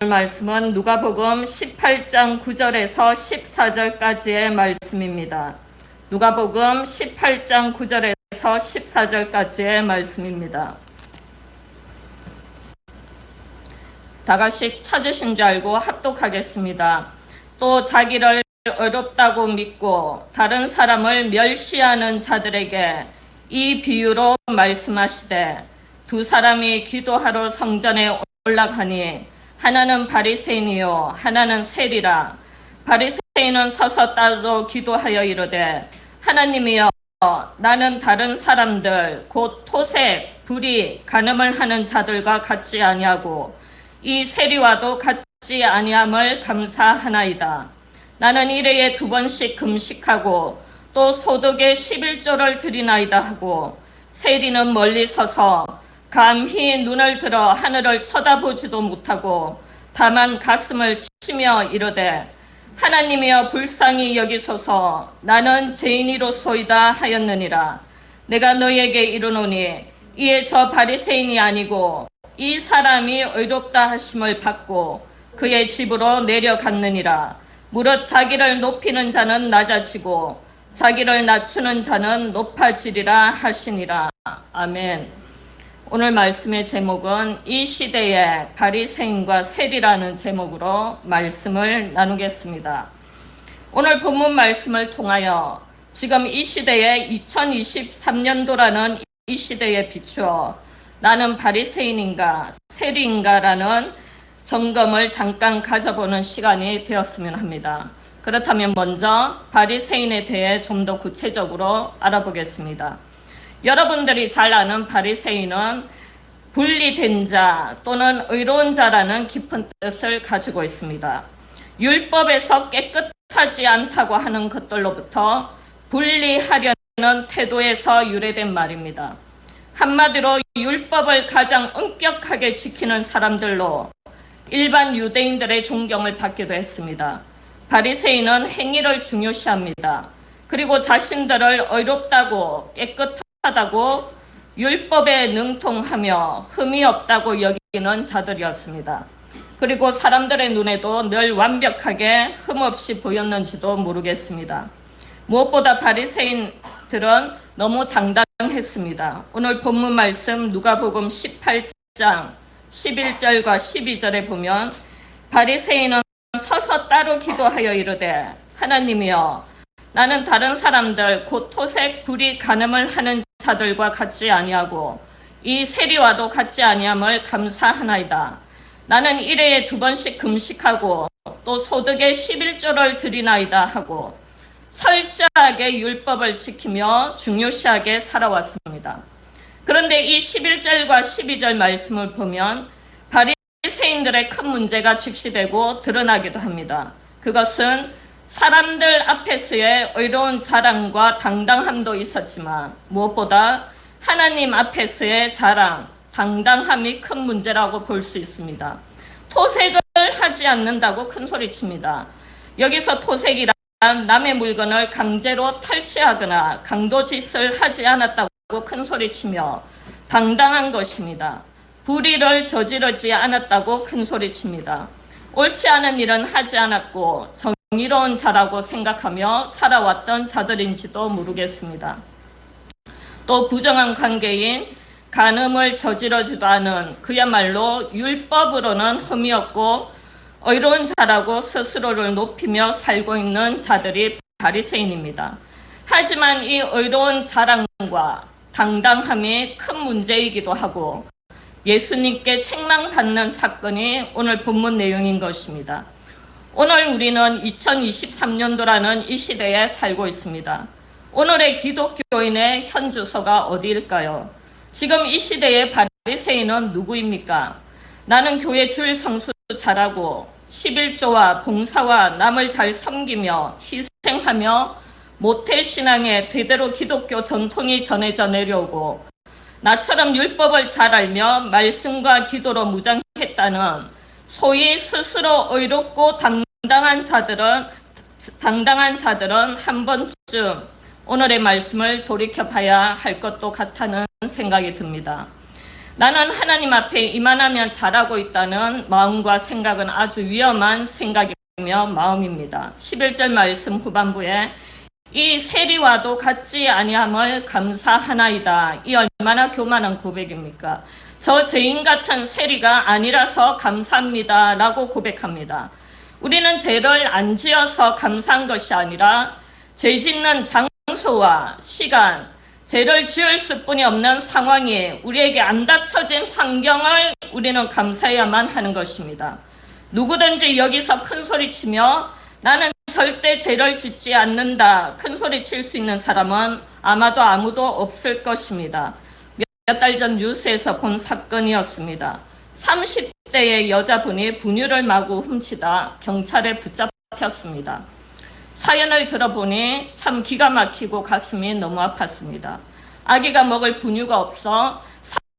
말씀은 누가복음 18장 9절에서 14절까지의 말씀입니다. 누가복음 18장 9절에서 14절까지의 말씀입니다. 다같이 찾으신 줄 알고 합독하겠습니다. 또 자기를 어렵다고 믿고 다른 사람을 멸시하는 자들에게 이 비유로 말씀하시되, 두 사람이 기도하러 성전에 올라가니 하나는 바리새인이요 하나는 세리라. 바리새인은 서서 따로 기도하여 이르되, 하나님이여, 나는 다른 사람들 곧 토색, 불의, 간음을 하는 자들과 같지 아니하고 이 세리와도 같지 아니함을 감사하나이다. 나는 일회에 2번씩 금식하고 또 소득의 11조를 드리나이다 하고, 세리는 멀리 서서 감히 눈을 들어 하늘을 쳐다보지도 못하고 다만 가슴을 치며 이르되, 하나님이여 불쌍히 여기소서, 나는 죄인이로소이다 하였느니라. 내가 너희에게 이르노니 이에 저 바리새인이 아니고 이 사람이 의롭다 하심을 받고 그의 집으로 내려갔느니라. 무릇 자기를 높이는 자는 낮아지고 자기를 낮추는 자는 높아지리라 하시니라. 아멘. 오늘 말씀의 제목은 이 시대의 바리새인과 세리라는 제목으로 말씀을 나누겠습니다. 오늘 본문 말씀을 통하여 지금 이 시대의 2023년도라는 이 시대에 비추어 나는 바리새인인가 세리인가라는 점검을 잠깐 가져보는 시간이 되었으면 합니다. 그렇다면 먼저 바리새인에 대해 좀 더 구체적으로 알아보겠습니다. 여러분들이 잘 아는 바리새인은 분리된 자 또는 의로운 자라는 깊은 뜻을 가지고 있습니다. 율법에서 깨끗하지 않다고 하는 것들로부터 분리하려는 태도에서 유래된 말입니다. 한마디로 율법을 가장 엄격하게 지키는 사람들로 일반 유대인들의 존경을 받기도 했습니다. 바리새인은 행위를 중요시합니다. 그리고 자신들을 의롭다고 깨끗하다고 율법에 능통하며 흠이 없다고 여기는 자들이었습니다. 그리고 사람들의 눈에도 늘 완벽하게 흠없이 보였는지도 모르겠습니다. 무엇보다 바리새인들은 너무 당당했습니다. 오늘 본문 말씀 누가복음 18장 11절과 12절에 보면 바리새인은 서서 따로 기도하여 이르되, 하나님이여, 나는 다른 사람들 곧 토색, 불의, 간음을 하는 자들과 같지 아니하고 이 세리와도 같지 아니함을 감사하나이다. 나는 일회에 2번씩 금식하고 또 소득의 11조를 드리나이다 하고 철저하게 율법을 지키며 중요시하게 살아왔습니다. 그런데 이 11절과 12절 말씀을 보면 바리새인들의 큰 문제가 직시되고 드러나기도 합니다. 그것은 사람들 앞에서의 의로운 자랑과 당당함도 있었지만 무엇보다 하나님 앞에서의 자랑, 당당함이 큰 문제라고 볼 수 있습니다. 토색을 하지 않는다고 큰소리칩니다. 여기서 토색이란 남의 물건을 강제로 탈취하거나 강도짓을 하지 않았다고 큰소리치며 당당한 것입니다. 불의를 저지르지 않았다고 큰소리칩니다. 옳지 않은 일은 하지 않았고 정의로운 자라고 생각하며 살아왔던 자들인지도 모르겠습니다. 또 부정한 관계인 간음을 저지르지도 않은 그야말로 율법으로는 흠이 없고 의로운 자라고 스스로를 높이며 살고 있는 자들이 바리새인입니다. 하지만 이 의로운 자랑과 당당함이 큰 문제이기도 하고 예수님께 책망받는 사건이 오늘 본문 내용인 것입니다. 오늘 우리는 2023년도라는 이 시대에 살고 있습니다. 오늘의 기독교인의 현 주소가 어디일까요? 지금 이 시대의 바리새인은 누구입니까? 나는 교회 주일 성수 잘하고 11조와 봉사와 남을 잘 섬기며 희생하며 모태신앙에 대대로 기독교 전통이 전해져 내려오고 나처럼 율법을 잘 알며 말씀과 기도로 무장했다는 소위 스스로 의롭고 당당한 자들은 한 번쯤 오늘의 말씀을 돌이켜봐야 할 것도 같다는 생각이 듭니다. 나는 하나님 앞에 이만하면 잘하고 있다는 마음과 생각은 아주 위험한 생각이며 마음입니다. 11절 말씀 후반부에 이 세리와도 같지 아니함을 감사하나이다. 이 얼마나 교만한 고백입니까? 저 죄인 같은 세리가 아니라서 감사합니다 라고 고백합니다. 우리는 죄를 안 지어서 감사한 것이 아니라 죄 짓는 장소와 시간, 죄를 지을 수뿐이 없는 상황이 우리에게 안 닥쳐진 환경을 우리는 감사해야만 하는 것입니다. 누구든지 여기서 큰 소리 치며 나는 절대 죄를 짓지 않는다 큰 소리 칠 수 있는 사람은 아마도 아무도 없을 것입니다. 몇 달 전 뉴스에서 본 사건이었습니다. 30대의 여자분이 분유를 마구 훔치다 경찰에 붙잡혔습니다. 사연을 들어보니 참 기가 막히고 가슴이 너무 아팠습니다. 아기가 먹을 분유가 없어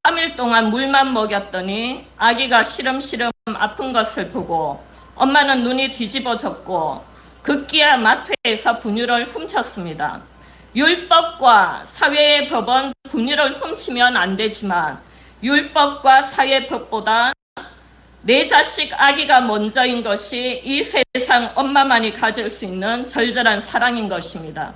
3일 동안 물만 먹였더니 아기가 시름시름 아픈 것을 보고 엄마는 눈이 뒤집어졌고 급기야 마트에서 분유를 훔쳤습니다. 율법과 사회의 법은 분유를 훔치면 안 되지만 율법과 사회법보다 내 자식 아기가 먼저인 것이 이 세상 엄마만이 가질 수 있는 절절한 사랑인 것입니다.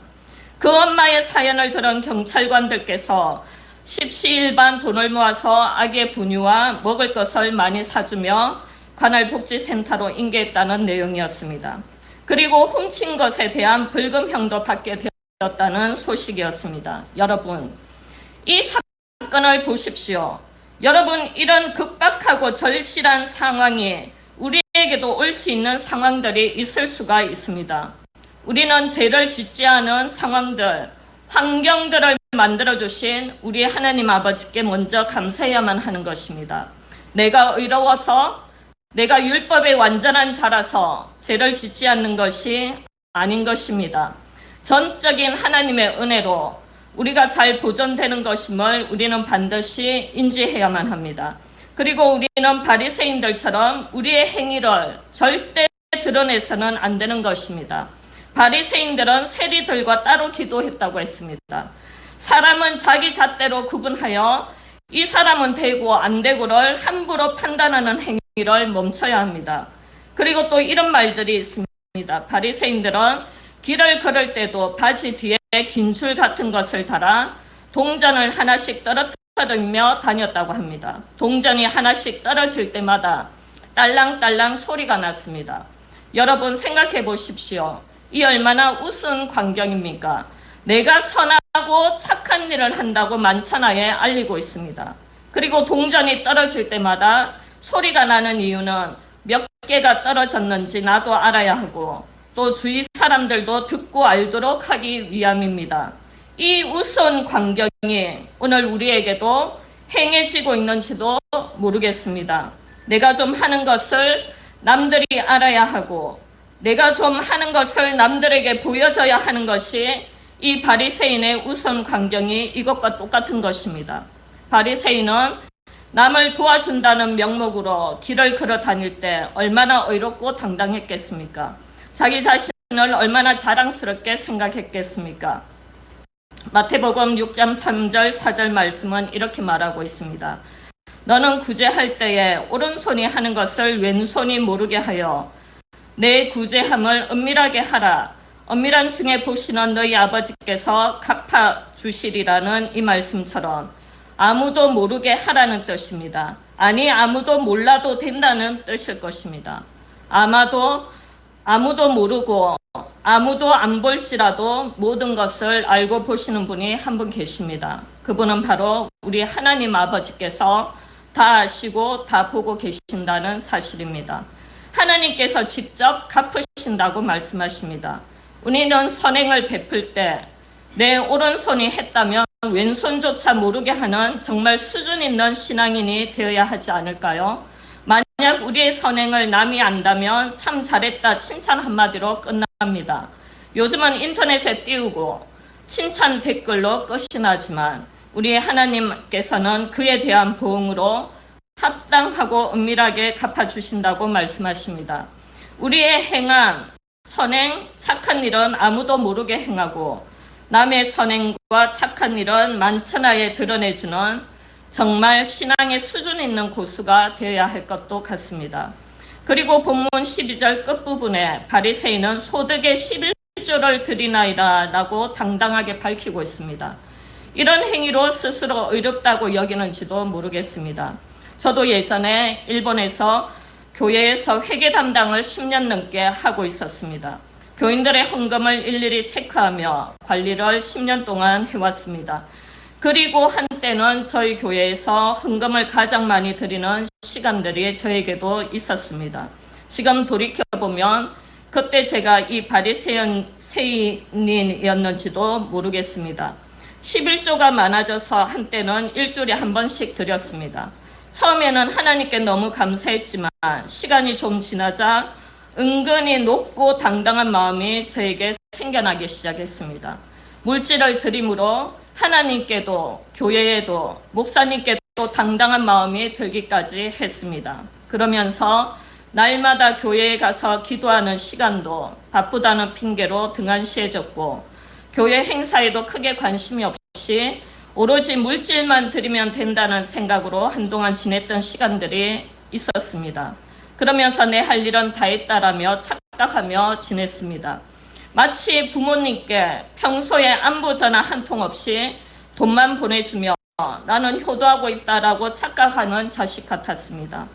그 엄마의 사연을 들은 경찰관들께서 십시일반 돈을 모아서 아기의 분유와 먹을 것을 많이 사주며 관할 복지센터로 인계했다는 내용이었습니다. 그리고 훔친 것에 대한 벌금형도 받게 되었다는 소식이었습니다. 여러분, 이 사건을 보십시오. 여러분, 이런 급박하고 절실한 상황이 우리에게도 올 수 있는 상황들이 있을 수가 있습니다. 우리는 죄를 짓지 않은 상황들, 환경들을 만들어주신 우리 하나님 아버지께 먼저 감사해야만 하는 것입니다. 내가 의로워서 내가 율법의 완전한 자라서 죄를 짓지 않는 것이 아닌 것입니다. 전적인 하나님의 은혜로 우리가 잘 보존되는 것임을 우리는 반드시 인지해야만 합니다. 그리고 우리는 바리새인들처럼 우리의 행위를 절대 드러내서는 안 되는 것입니다. 바리새인들은 세리들과 따로 기도했다고 했습니다. 사람은 자기 잣대로 구분하여 이 사람은 되고 안 되고를 함부로 판단하는 행위를 멈춰야 합니다. 그리고 또 이런 말들이 있습니다. 바리새인들은 길을 걸을 때도 바지 뒤에 긴 줄 같은 것을 달아 동전을 하나씩 떨어뜨리며 다녔다고 합니다. 동전이 하나씩 떨어질 때마다 딸랑딸랑 소리가 났습니다. 여러분 생각해 보십시오. 이 얼마나 우스운 광경입니까? 내가 선하고 착한 일을 한다고 만천하에 알리고 있습니다. 그리고 동전이 떨어질 때마다 소리가 나는 이유는 몇 개가 떨어졌는지 나도 알아야 하고 또 주위 사람들도 듣고 알도록 하기 위함입니다. 이 우스운 광경이 오늘 우리에게도 행해지고 있는지도 모르겠습니다. 내가 좀 하는 것을 남들이 알아야 하고 내가 좀 하는 것을 남들에게 보여줘야 하는 것이 이 바리새인의 우스운 광경이 이것과 똑같은 것입니다. 바리새인은 남을 도와준다는 명목으로 길을 걸어 다닐 때 얼마나 의롭고 당당했겠습니까? 자기 자신을 얼마나 자랑스럽게 생각했겠습니까? 마태복음 6장 3절 4절 말씀은 이렇게 말하고 있습니다. 너는 구제할 때에 오른손이 하는 것을 왼손이 모르게 하여 내 구제함을 은밀하게 하라. 은밀한 중에 보시는 너희 아버지께서 갚아주시리라는 이 말씀처럼 아무도 모르게 하라는 뜻입니다. 아니 아무도 몰라도 된다는 뜻일 것입니다. 아무도 모르고 아무도 안 볼지라도 모든 것을 알고 보시는 분이 한 분 계십니다. 그분은 바로 우리 하나님 아버지께서 다 아시고 다 보고 계신다는 사실입니다. 하나님께서 직접 갚으신다고 말씀하십니다. 우리는 선행을 베풀 때 내 오른손이 했다면 왼손조차 모르게 하는 정말 수준 있는 신앙인이 되어야 하지 않을까요? 만약 우리의 선행을 남이 안다면 참 잘했다 칭찬 한마디로 끝납니다. 요즘은 인터넷에 띄우고 칭찬 댓글로 끝이 나지만 우리 하나님께서는 그에 대한 보응으로 합당하고 은밀하게 갚아주신다고 말씀하십니다. 우리의 행한 선행, 착한 일은 아무도 모르게 행하고 남의 선행과 착한 일은 만천하에 드러내주는 정말 신앙의 수준 있는 고수가 되어야 할 것도 같습니다. 그리고 본문 12절 끝부분에 바리새인은 소득의 11조를 드리나이다 라고 당당하게 밝히고 있습니다. 이런 행위로 스스로 의롭다고 여기는지도 모르겠습니다. 저도 예전에 일본에서 교회에서 회계 담당을 10년 넘게 하고 있었습니다. 교인들의 헌금을 일일이 체크하며 관리를 10년 동안 해왔습니다. 그리고 한때는 저희 교회에서 헌금을 가장 많이 드리는 시간들이 저에게도 있었습니다. 지금 돌이켜보면 그때 제가 이 바리새인이었는지도 모르겠습니다. 11조가 많아져서 한때는 일주일에 한 번씩 드렸습니다. 처음에는 하나님께 너무 감사했지만 시간이 좀 지나자 은근히 높고 당당한 마음이 저에게 생겨나기 시작했습니다. 물질을 드림으로 하나님께도 교회에도 목사님께도 당당한 마음이 들기까지 했습니다. 그러면서 날마다 교회에 가서 기도하는 시간도 바쁘다는 핑계로 등한시해졌고 교회 행사에도 크게 관심이 없이 오로지 물질만 드리면 된다는 생각으로 한동안 지냈던 시간들이 있었습니다. 그러면서 내 할 일은 다 했다라며 착각하며 지냈습니다. 마치 부모님께 평소에 안부 전화 한 통 없이 돈만 보내주며 나는 효도하고 있다라고 착각하는 자식 같았습니다.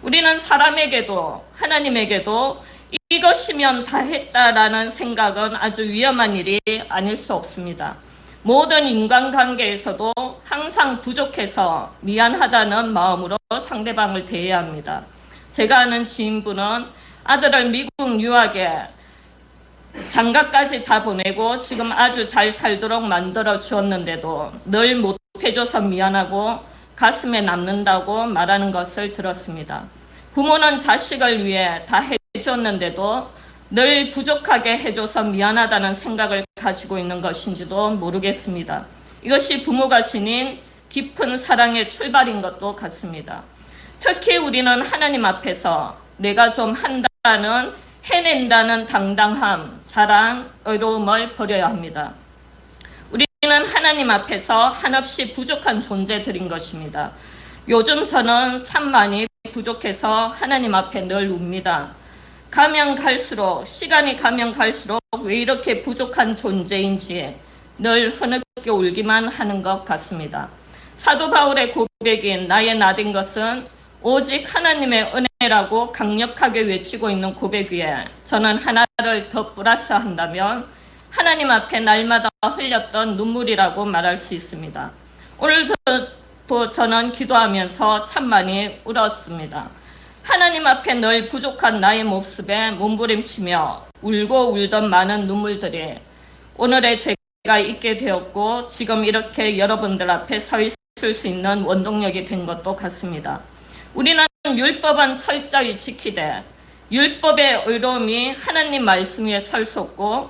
우리는 사람에게도 하나님에게도 이것이면 다 했다라는 생각은 아주 위험한 일이 아닐 수 없습니다. 모든 인간관계에서도 항상 부족해서 미안하다는 마음으로 상대방을 대해야 합니다. 제가 아는 지인분은 아들을 미국 유학에 장가까지 다 보내고 지금 아주 잘 살도록 만들어 주었는데도 늘 못해줘서 미안하고 가슴에 남는다고 말하는 것을 들었습니다. 부모는 자식을 위해 다 해줬는데도 늘 부족하게 해줘서 미안하다는 생각을 가지고 있는 것인지도 모르겠습니다. 이것이 부모가 지닌 깊은 사랑의 출발인 것도 같습니다. 특히 우리는 하나님 앞에서 내가 좀 한다는 해낸다는 당당함, 자랑, 의로움을 버려야 합니다. 우리는 하나님 앞에서 한없이 부족한 존재들인 것입니다. 요즘 저는 참 많이 부족해서 하나님 앞에 늘 웁니다. 시간이 가면 갈수록 왜 이렇게 부족한 존재인지 늘 흐느껴 울기만 하는 것 같습니다. 사도 바울의 고백인 나의 나된 것은 오직 하나님의 은혜라고 강력하게 외치고 있는 고백 위에 저는 하나를 더 플러스한다면 하나님 앞에 날마다 흘렸던 눈물이라고 말할 수 있습니다. 오늘도 저는 기도하면서 참 많이 울었습니다. 하나님 앞에 늘 부족한 나의 모습에 몸부림치며 울고 울던 많은 눈물들이 오늘의 제가 있게 되었고 지금 이렇게 여러분들 앞에 서 있을 수 있는 원동력이 된 것도 같습니다. 우리는 율법은 철저히 지키되 율법의 의로움이 하나님 말씀 위에 설 수 없고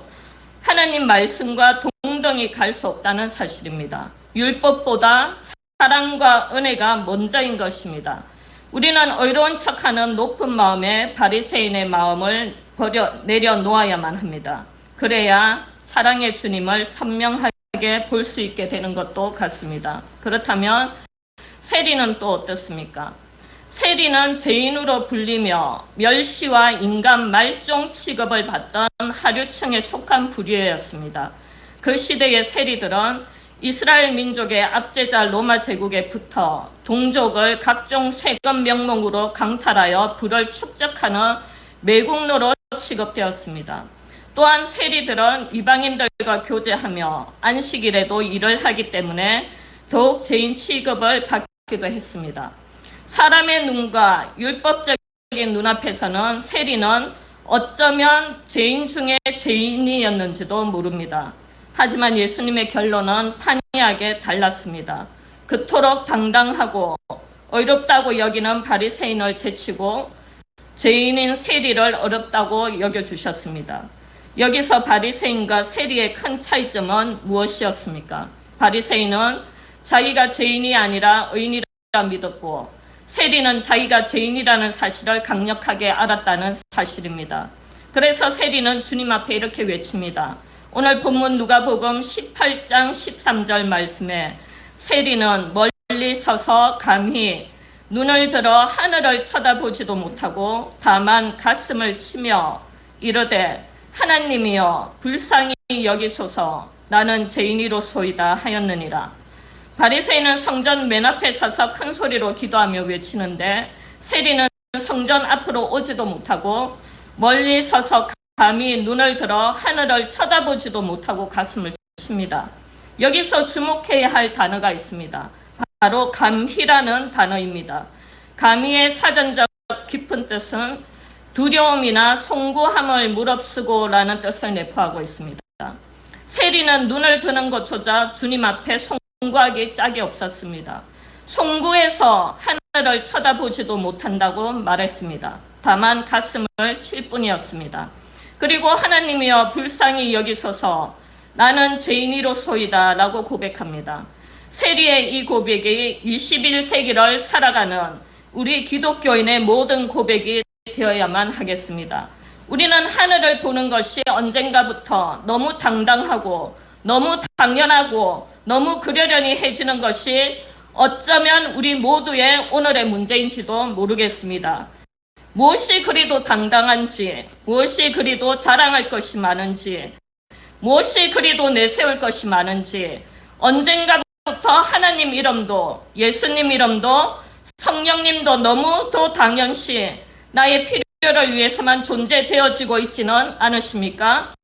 하나님 말씀과 동등히 갈 수 없다는 사실입니다. 율법보다 사랑과 은혜가 먼저인 것입니다. 우리는 의로운 척하는 높은 마음에 바리새인의 마음을 내려놓아야만 합니다. 그래야 사랑의 주님을 선명하게 볼 수 있게 되는 것도 같습니다. 그렇다면 세리는 또 어떻습니까? 세리는 죄인으로 불리며 멸시와 인간 말종 취급을 받던 하류층에 속한 부류였습니다. 그 시대의 세리들은 이스라엘 민족의 압제자 로마 제국에 붙어 동족을 각종 세금 명목으로 강탈하여 부를 축적하는 매국노로 취급되었습니다. 또한 세리들은 이방인들과 교제하며 안식일에도 일을 하기 때문에 더욱 죄인 취급을 받기도 했습니다. 사람의 눈과 율법적인 눈앞에서는 세리는 어쩌면 죄인 중에 죄인이었는지도 모릅니다. 하지만 예수님의 결론은 판이하게 달랐습니다. 그토록 당당하고 어렵다고 여기는 바리새인을 제치고 죄인인 세리를 어렵다고 여겨주셨습니다. 여기서 바리새인과 세리의 큰 차이점은 무엇이었습니까? 바리새인은 자기가 죄인이 아니라 의인이라 믿었고 세리는 자기가 죄인이라는 사실을 강력하게 알았다는 사실입니다. 그래서 세리는 주님 앞에 이렇게 외칩니다. 오늘 본문 누가복음 18장 13절 말씀에 세리는 멀리 멀리 서서 감히 눈을 들어 하늘을 쳐다보지도 못하고 다만 가슴을 치며 이르되 하나님이여 불쌍히 여기소서 나는 죄인이로소이다 하였느니라. 바리새인은 성전 맨 앞에 서서 큰 소리로 기도하며 외치는데 세리는 성전 앞으로 오지도 못하고 멀리 서서 감히 눈을 들어 하늘을 쳐다보지도 못하고 가슴을 칩니다. 여기서 주목해야 할 단어가 있습니다. 바로 감히라는 단어입니다. 감히의 사전적 깊은 뜻은 두려움이나 송구함을 무릅쓰고 라는 뜻을 내포하고 있습니다. 세리는 눈을 드는 것조차 주님 앞에 송구하기 짝이 없었습니다. 송구해서 하늘을 쳐다보지도 못한다고 말했습니다. 다만 가슴을 칠 뿐이었습니다. 그리고 하나님이여 불쌍히 여기소서 나는 죄인이로소이다 라고 고백합니다. 세리의 이 고백이 21세기를 살아가는 우리 기독교인의 모든 고백이 되어야만 하겠습니다. 우리는 하늘을 보는 것이 언젠가부터 너무 당당하고 너무 당연하고 너무 그러려니 해지는 것이 어쩌면 우리 모두의 오늘의 문제인지도 모르겠습니다. 무엇이 그리도 당당한지, 무엇이 그리도 자랑할 것이 많은지, 무엇이 그리도 내세울 것이 많은지, 언젠가부터 하나님 이름도 예수님 이름도 성령님도 너무도 당연시 나의 필요를 위해서만 존재되어지고 있지는 않으십니까?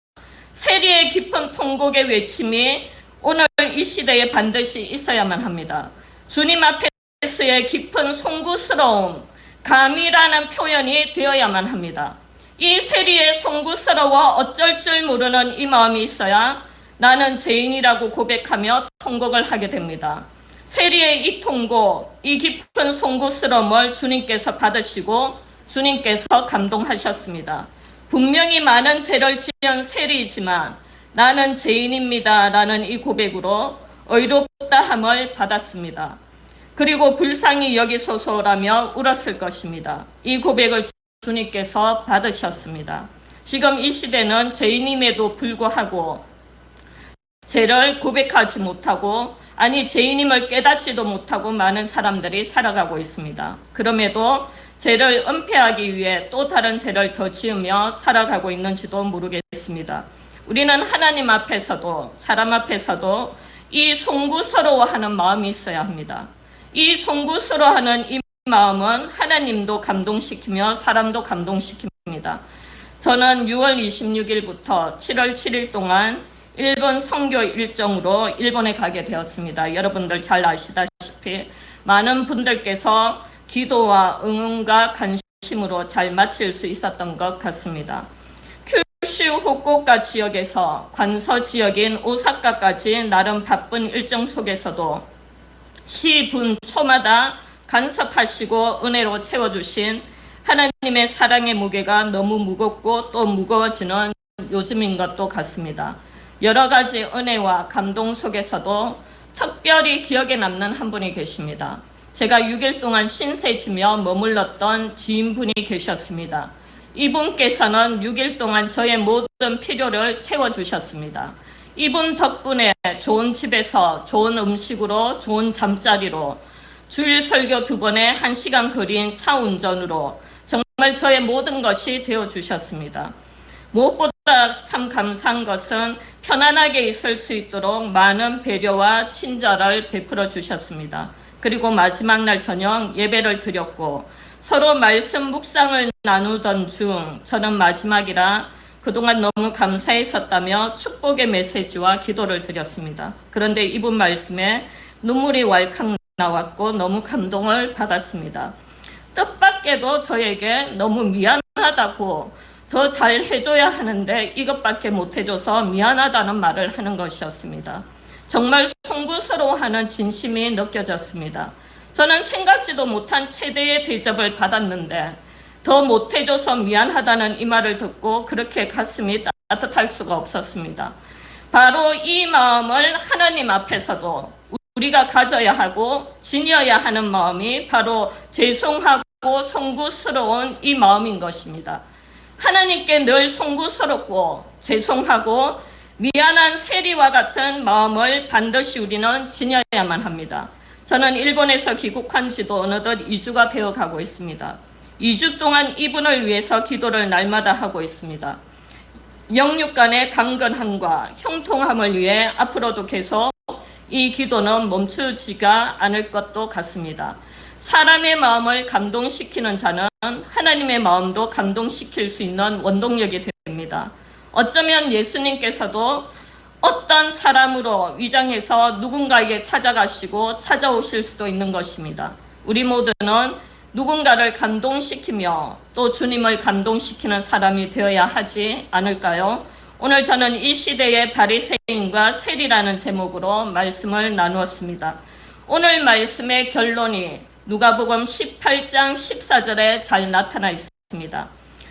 세리의 깊은 통곡의 외침이 오늘 이 시대에 반드시 있어야만 합니다. 주님 앞에서의 깊은 송구스러움, 감이라는 표현이 되어야만 합니다. 이 세리의 송구스러워 어쩔 줄 모르는 이 마음이 있어야 나는 죄인이라고 고백하며 통곡을 하게 됩니다. 세리의 이 통곡, 이 깊은 송구스러움을 주님께서 받으시고 주님께서 감동하셨습니다. 분명히 많은 죄를 지은 세리이지만 나는 죄인입니다 라는 이 고백으로 의롭다함을 받았습니다. 그리고 불쌍히 여기소서라며 울었을 것입니다. 이 고백을 주님께서 받으셨습니다. 지금 이 시대는 죄인임에도 불구하고 죄를 고백하지 못하고 아니 죄인임을 깨닫지도 못하고 많은 사람들이 살아가고 있습니다. 그럼에도 죄를 은폐하기 위해 또 다른 죄를 더 지으며 살아가고 있는지도 모르겠습니다. 우리는 하나님 앞에서도 사람 앞에서도 이 송구스러워하는 마음이 있어야 합니다. 이 송구스러워하는 이 마음은 하나님도 감동시키며 사람도 감동시킵니다. 저는 6월 26일부터 7월 7일 동안 일본 선교 일정으로 일본에 가게 되었습니다. 여러분들 잘 아시다시피 많은 분들께서 기도와 응원과 관심으로 잘 마칠 수 있었던 것 같습니다. 큐슈 후쿠오카 지역에서 관서 지역인 오사카까지 나름 바쁜 일정 속에서도 시분 초마다 간섭하시고 은혜로 채워주신 하나님의 사랑의 무게가 너무 무겁고 또 무거워지는 요즘인 것도 같습니다. 여러 가지 은혜와 감동 속에서도 특별히 기억에 남는 한 분이 계십니다. 제가 6일 동안 신세지며 머물렀던 지인분이 계셨습니다. 이분께서는 6일 동안 저의 모든 필요를 채워주셨습니다. 이분 덕분에 좋은 집에서 좋은 음식으로 좋은 잠자리로 주일 설교 2번에 1시간 거리인 차 운전으로 정말 저의 모든 것이 되어주셨습니다. 무엇보다 참 감사한 것은 편안하게 있을 수 있도록 많은 배려와 친절을 베풀어 주셨습니다. 그리고 마지막 날 저녁 예배를 드렸고 서로 말씀 묵상을 나누던 중 저는 마지막이라 그동안 너무 감사했었다며 축복의 메시지와 기도를 드렸습니다. 그런데 이분 말씀에 눈물이 왈칵 나왔고 너무 감동을 받았습니다. 뜻밖에도 저에게 너무 미안하다고 더 잘 해줘야 하는데 이것밖에 못 해줘서 미안하다는 말을 하는 것이었습니다. 정말 송구스러워하는 진심이 느껴졌습니다. 저는 생각지도 못한 최대의 대접을 받았는데 더 못해줘서 미안하다는 이 말을 듣고 그렇게 가슴이 따뜻할 수가 없었습니다. 바로 이 마음을 하나님 앞에서도 우리가 가져야 하고 지녀야 하는 마음이 바로 죄송하고 송구스러운 이 마음인 것입니다. 하나님께 늘 송구스럽고 죄송하고 미안한 세리와 같은 마음을 반드시 우리는 지녀야만 합니다. 저는 일본에서 귀국한 지도 어느덧 2주가 되어 가고 있습니다. 2주 동안 이분을 위해서 기도를 날마다 하고 있습니다. 영육 간의 강건함과 형통함을 위해 앞으로도 계속 이 기도는 멈추지가 않을 것도 같습니다. 사람의 마음을 감동시키는 자는 하나님의 마음도 감동시킬 수 있는 원동력이 됩니다. 어쩌면 예수님께서도 어떤 사람으로 위장해서 누군가에게 찾아가시고 찾아오실 수도 있는 것입니다. 우리 모두는 누군가를 감동시키며 또 주님을 감동시키는 사람이 되어야 하지 않을까요? 오늘 저는 이 시대의 바리새인과 세리라는 제목으로 말씀을 나누었습니다. 오늘 말씀의 결론이 누가복음 18장 14절에 잘 나타나 있습니다.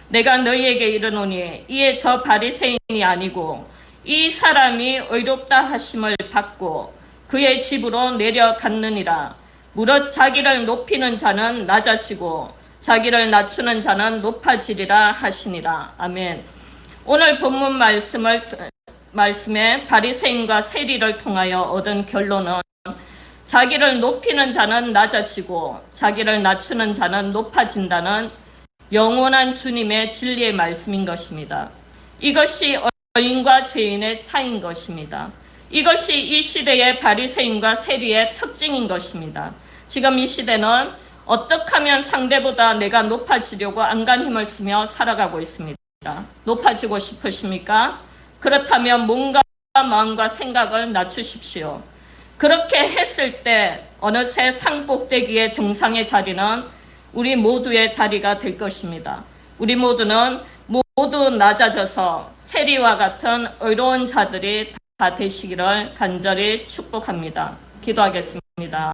내가 너희에게 이르노니 이에 저 바리새인이 아니고 이 사람이 의롭다 하심을 받고 그의 집으로 내려갔느니라. 무릇 자기를 높이는 자는 낮아지고 자기를 낮추는 자는 높아지리라 하시니라. 아멘. 오늘 본문 말씀에 바리새인과 세리를 통하여 얻은 결론은 자기를 높이는 자는 낮아지고 자기를 낮추는 자는 높아진다는 영원한 주님의 진리의 말씀인 것입니다. 이것이 의인과 죄인의 차이인 것입니다. 이것이 이 시대의 바리새인과 세리의 특징인 것입니다. 지금 이 시대는 어떻게 하면 상대보다 내가 높아지려고 안간 힘을 쓰며 살아가고 있습니다. 높아지고 싶으십니까? 그렇다면 몸과 마음과 생각을 낮추십시오. 그렇게 했을 때 어느새 산꼭대기의 정상의 자리는 우리 모두의 자리가 될 것입니다. 우리 모두는 모두 낮아져서 세리와 같은 의로운 자들이 다 되시기를 간절히 축복합니다. 기도하겠습니다.